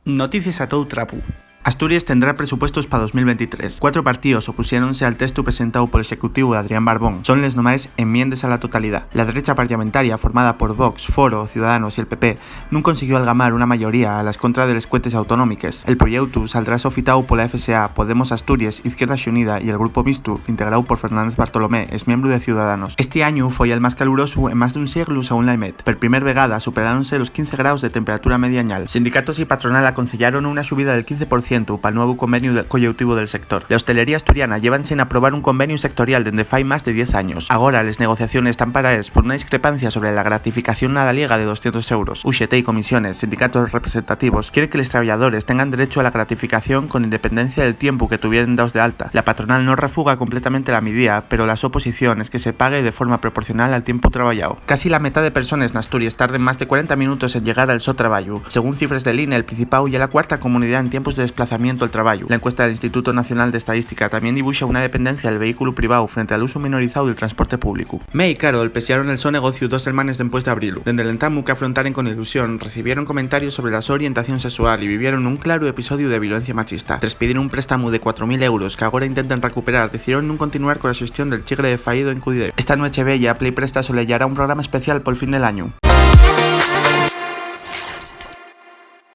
Noticias a todo trapo. Asturias tendrá presupuestos para 2023. 4 partidos opusiéronse al texto presentado por el ejecutivo de Adrián Barbón. Son les nomás enmiendas a la totalidad. La derecha parlamentaria, formada por Vox, Foro, Ciudadanos y el PP, no consiguió algamar una mayoría a las contra de les cuentes autonómiques. El proyecto saldrá sofitado por la FSA, Podemos Asturias, Izquierda Xunida y el Grupo Mixto, integrado por Fernández Bartolomé, es miembro de Ciudadanos. Este año fue el más caluroso en más de un siglo según la EMET. Per primer vegada superáronse los 15 grados de temperatura media anual. Sindicatos y patronal aconsellaron una subida del 15% para el nuevo convenio colectivo del sector. La hostelería asturiana llevan sin aprobar un convenio sectorial desde fai más de 10 años. Ahora las negociaciones están paradas por una discrepancia sobre la gratificación nadaliega de 200 euros. UGT y comisiones, sindicatos representativos, quieren que los trabajadores tengan derecho a la gratificación con independencia del tiempo que tuvieran dados de alta. La patronal no refuga completamente la medida, pero la oposición es que se pague de forma proporcional al tiempo trabajado. Casi la mitad de personas en Asturias tarden más de 40 minutos en llegar al so trabajo. Según cifras del INE, el Principado ya la cuarta comunidad en tiempos de desplazamiento al trabajo. La encuesta del Instituto Nacional de Estadística también dibuja una dependencia del vehículo privado frente al uso minorizado del transporte público. May y Carol pesearon el so negocio 2 semanas después de abrilo. Desde el entamu que afrontaron con ilusión, recibieron comentarios sobre la su orientación sexual y vivieron un claro episodio de violencia machista. Tras pedir un préstamo de 4.000 euros que ahora intentan recuperar, decidieron no continuar con la gestión del chigre de fallido en Cudide. Esta noche bella, Play Presta solellará un programa especial por el fin del año.